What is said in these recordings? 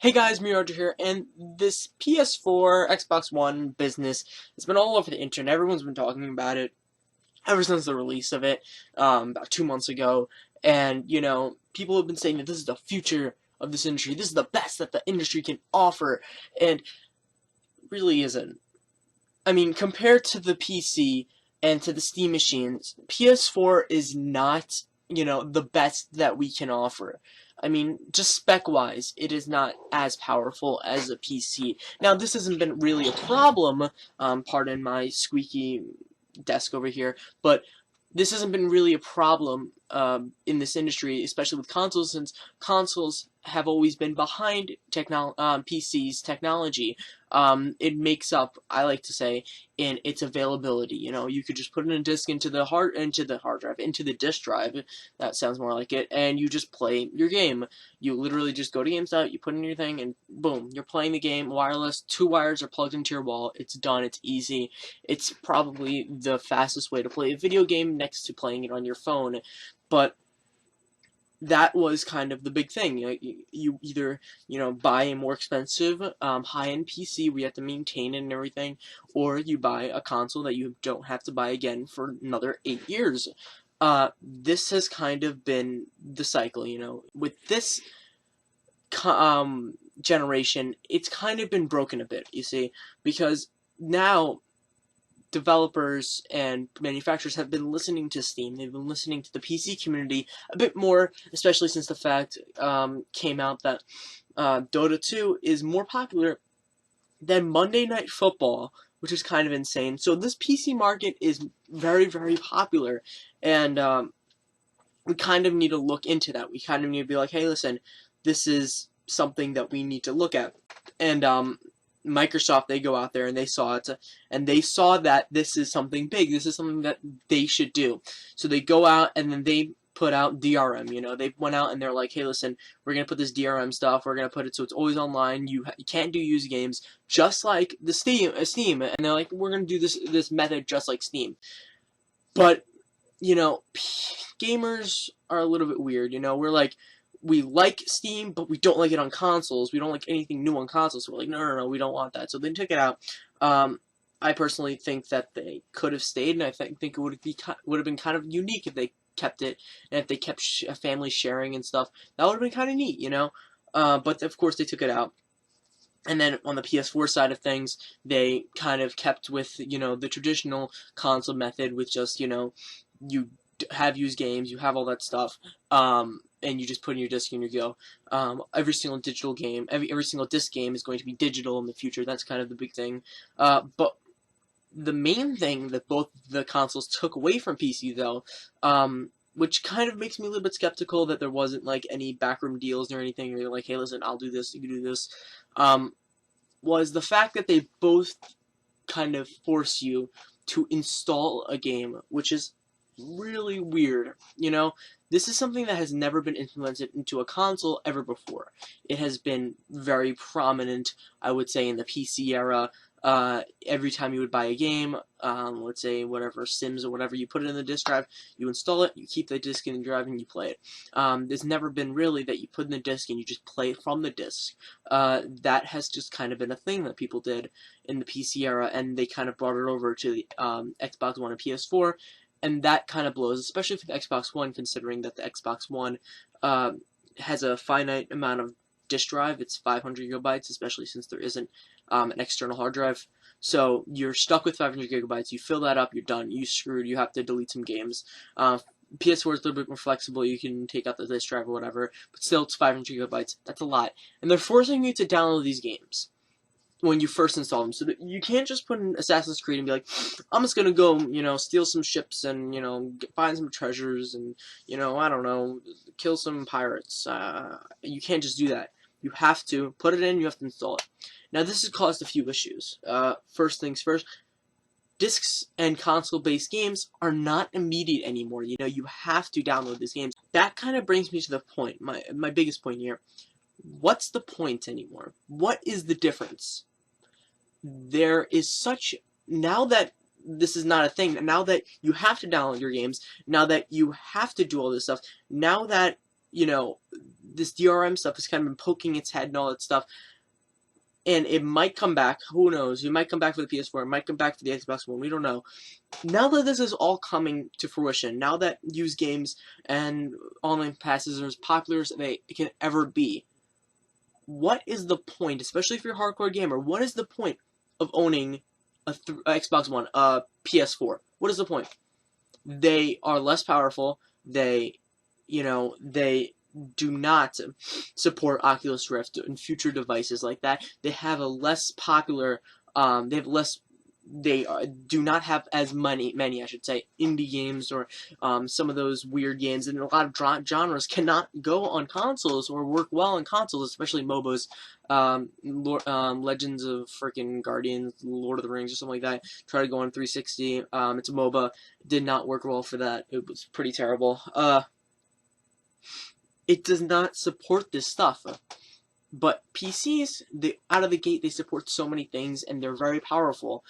Hey guys, Miroja here, and this PS4, Xbox One business has been all over the internet. Everyone's been talking about it ever since the release of it, about 2 months ago. And, people have been saying that this is the future of this industry. This is the best that the industry can offer, and really isn't. I mean, compared to the PC and to the Steam machines, PS4 is not, the best that we can offer. I mean, just spec-wise, it is not as powerful as a PC. Now, this hasn't been really a problem, pardon my squeaky desk over here, but this hasn't been really a problem in this industry, especially with consoles, since consoles have always been behind PC's technology. It makes up, I like to say, in its availability. You could just put in a disc into the hard drive, into the disk drive. That sounds more like it, and you just play your game. You literally just go to GameStop, you put in your thing, and boom, you're playing the game. Wireless, 2 wires are plugged into your wall. It's done. It's easy. It's probably the fastest way to play a video game next to playing it on your phone. But that was kind of the big thing. You either, buy a more expensive, high-end PC where you have to maintain it and everything, or you buy a console that you don't have to buy again for another 8 years. This has kind of been the cycle, With this generation, it's kind of been broken a bit, you see, because now developers and manufacturers have been listening to Steam. They've been listening to the PC community a bit more, especially since the fact came out that Dota 2 is more popular than Monday Night Football, which is kind of insane. So this PC market is very, very popular, and we kind of need to look into that. We kind of need to be like, hey, listen, this is something that we need to look at. And Microsoft, they go out there and they saw it, and they saw that this is something big. This is something that they should do. So they go out and then they put out DRM. They went out and they're like, hey, listen, we're gonna put this DRM stuff. We're gonna put it so it's always online. You can't do used games, just like the Steam. And they're like, we're gonna do this method just like Steam. But gamers are a little bit weird. We're like, we like Steam, but we don't like it on consoles. We don't like anything new on consoles. So we're like, no, we don't want that. So they took it out. I personally think that they could have stayed, and I think it would have been kind of unique if they kept it, and if they kept family sharing and stuff. That would have been kind of neat, But of course they took it out. And then on the PS4 side of things, they kind of kept with, the traditional console method with just, you have used games, you have all that stuff, and you just put in your disc and you go. Every single digital game, every single disc game is going to be digital in the future. That's kind of the big thing. But the main thing that both the consoles took away from PC, though, which kind of makes me a little bit skeptical that there wasn't like any backroom deals or anything. They're like, hey, listen, I'll do this, you do this. Was the fact that they both kind of force you to install a game, which is really weird. This is something that has never been implemented into a console ever before. It has been very prominent, I would say, in the PC era. Every time you would buy a game, let's say whatever, Sims or whatever, you put it in the disk drive, you install it, you keep the disk in the drive, and you play it. There's never been really that you put in the disk and you just play it from the disk. That has just kind of been a thing that people did in the PC era, and they kind of brought it over to the Xbox One and PS4, and that kind of blows, especially for the Xbox One, considering that the Xbox One has a finite amount of disk drive. It's 500 gigabytes, especially since there isn't an external hard drive. So you're stuck with 500 gigabytes. You fill that up, you're done. You screwed. You have to delete some games. PS4 is a little bit more flexible. You can take out the disk drive or whatever, but still it's 500 gigabytes. That's a lot. And they're forcing you to download these games when you first install them. So that you can't just put in Assassin's Creed and be like, I'm just gonna go, steal some ships and, find some treasures and, I don't know, kill some pirates. You can't just do that. You have to put it in, you have to install it. Now, this has caused a few issues. First things first, discs and console-based games are not immediate anymore. You have to download these games. That kind of brings me to the point, my biggest point here. What's the point anymore? What is the difference? There is such, now that this is not a thing, now that you have to download your games, now that you have to do all this stuff, now that you know, this DRM stuff has kind of been poking its head and all that stuff. And it might come back. Who knows? It might come back for the PS4. It might come back for the Xbox One. We don't know. Now that this is all coming to fruition, now that used games and online passes are as popular as they can ever be, what is the point, especially if you're a hardcore gamer, what is the point of owning a Xbox One, a PS4? What is the point? They are less powerful. They, they do not support Oculus Rift and future devices like that. They have a less popular, they have less, they do not have as many, I should say, indie games or some of those weird games, and a lot of genres cannot go on consoles or work well on consoles, especially MOBAs. Legends of freaking Guardians, Lord of the Rings, or something like that. Tried to go on 360. It's a MOBA. Did not work well for that. It was pretty terrible. It does not support this stuff. But PCs, out of the gate, they support so many things, and they're very powerful.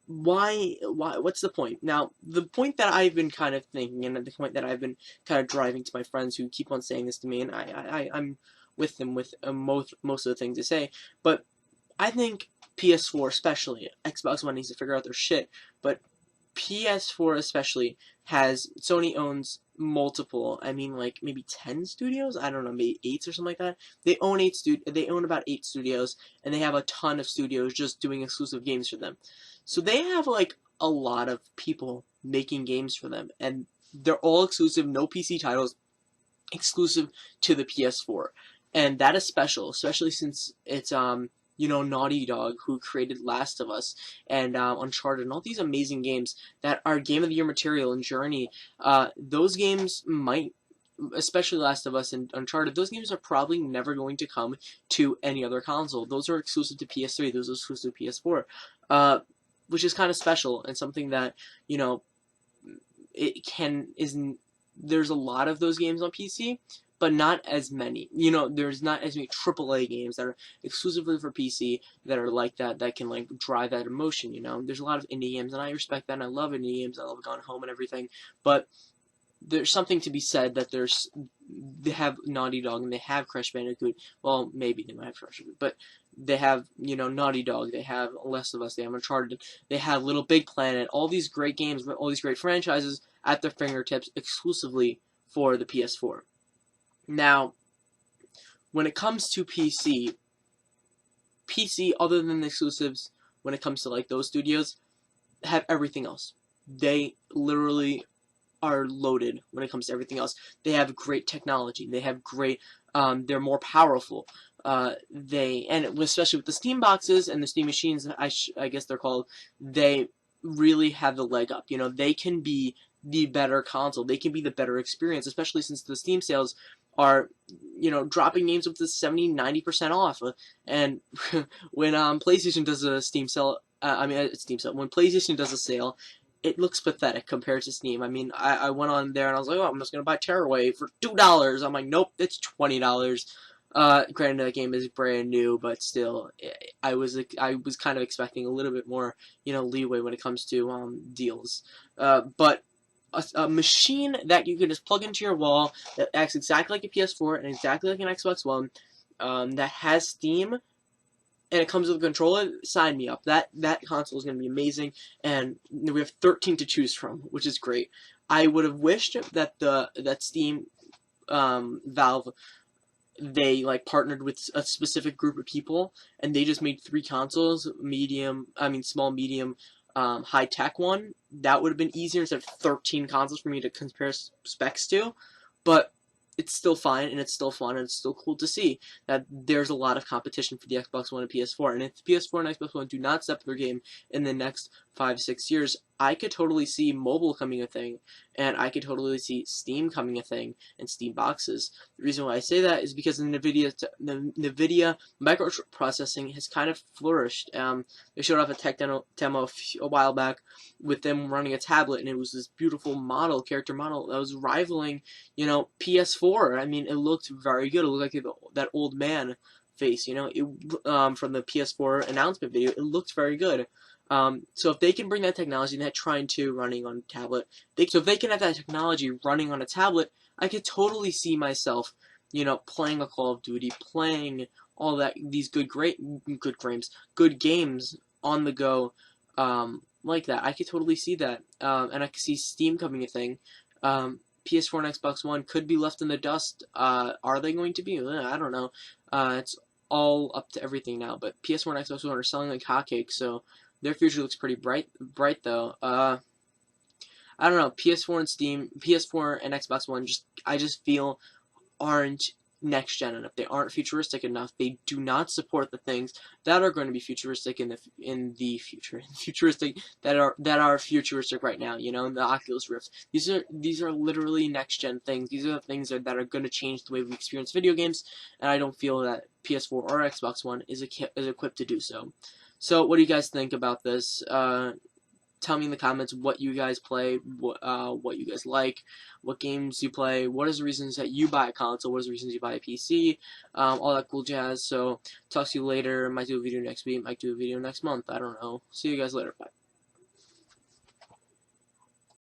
Why? What's the point? Now, the point that I've been kind of thinking, and the point that I've been kind of driving to my friends who keep on saying this to me, and I'm with them with most of the things they say, but I think PS4 especially, Xbox One needs to figure out their shit, but PS4 especially Sony owns multiple, I mean like maybe 10 studios, I don't know, maybe 8 or something like that. They own about 8 studios, and they have a ton of studios just doing exclusive games for them. So they have like a lot of people making games for them, and they're all exclusive, no PC titles, exclusive to the PS4. And that is special, especially since it's Naughty Dog, who created Last of Us and Uncharted and all these amazing games that are Game of the Year material and Journey. Those games might, especially Last of Us and Uncharted, those games are probably never going to come to any other console. Those are exclusive to PS3. Those are exclusive to PS4, which is kind of special and something that there's a lot of those games on PC, but not as many. There's not as many AAA games that are exclusively for PC that are like that can like drive that emotion. There's a lot of indie games, and I respect that, and I love indie games. I love Gone Home and everything, but there's something to be said that they have Naughty Dog and they have Crash Bandicoot. Well, maybe they might have Crash Bandicoot, but they have Naughty Dog. They have Last of Us. They have Uncharted. They have Little Big Planet. All these great games, all these great franchises at their fingertips, exclusively for the PS4. Now, when it comes to PC, other than the exclusives, when it comes to like those studios, have everything else. They literally are loaded when it comes to everything else. They have great technology. They have great, they're more powerful. And especially with the Steam boxes and the Steam machines, I guess they're called, they really have the leg up. They can be the better console. They can be the better experience, especially since the Steam sales are, dropping games up to 70-90% off. And when PlayStation does a Steam sale, when PlayStation does a sale, it looks pathetic compared to Steam. I mean, I went on there and I was like, oh, I'm just gonna buy Tearaway for $2. I'm like, nope, it's $20. Granted, that game is brand new, but still, I was kind of expecting a little bit more, leeway when it comes to deals. But a machine that you can just plug into your wall that acts exactly like a PS4 and exactly like an Xbox One, that has Steam, and it comes with a controller, sign me up. That console is going to be amazing, and we have 13 to choose from, which is great. I would have wished that that Steam, Valve, they like partnered with a specific group of people, and they just made 3 consoles, small, medium, high-tech one. That would have been easier instead of 13 consoles for me to compare specs to, but it's still fine, and it's still fun, and it's still cool to see that there's a lot of competition for the Xbox One and PS4, and if the PS4 and Xbox One do not step their game in the next 5-6 years, I could totally see mobile coming a thing, and I could totally see Steam coming a thing, and Steam boxes. The reason why I say that is because the NVIDIA microprocessing has kind of flourished. They showed off a tech demo a while back with them running a tablet, and it was this beautiful character model that was rivaling, PS4. I mean, it looked very good. It looked like that old man face, from the PS4 announcement video. It looked very good. So if they can bring that technology and that Trine 2 running on a tablet, if they can have that technology running on a tablet, I could totally see myself, you know, playing a Call of Duty, playing all that these good games on the go, like that. I could totally see that, and I could see Steam coming a thing. PS4 and Xbox One could be left in the dust. Are they going to be? I don't know. It's all up to everything now. But PS4 and Xbox One are selling like hotcakes, so their future looks pretty bright though. I don't know. PS4 and Xbox One, I just feel aren't next gen enough. They aren't futuristic enough. They do not support the things that are going to be futuristic in the future. Futuristic that are futuristic right now. You know, the Oculus Rift. These are literally next gen things. These are the things that are going to change the way we experience video games. And I don't feel that PS4 or Xbox One is equipped to do so. So, what do you guys think about this? Tell me in the comments what you guys play, what you guys like, what games you play, what is the reasons that you buy a console, what is the reasons you buy a PC, all that cool jazz. So, talk to you later. Might do a video next week, might do a video next month. I don't know. See you guys later. Bye.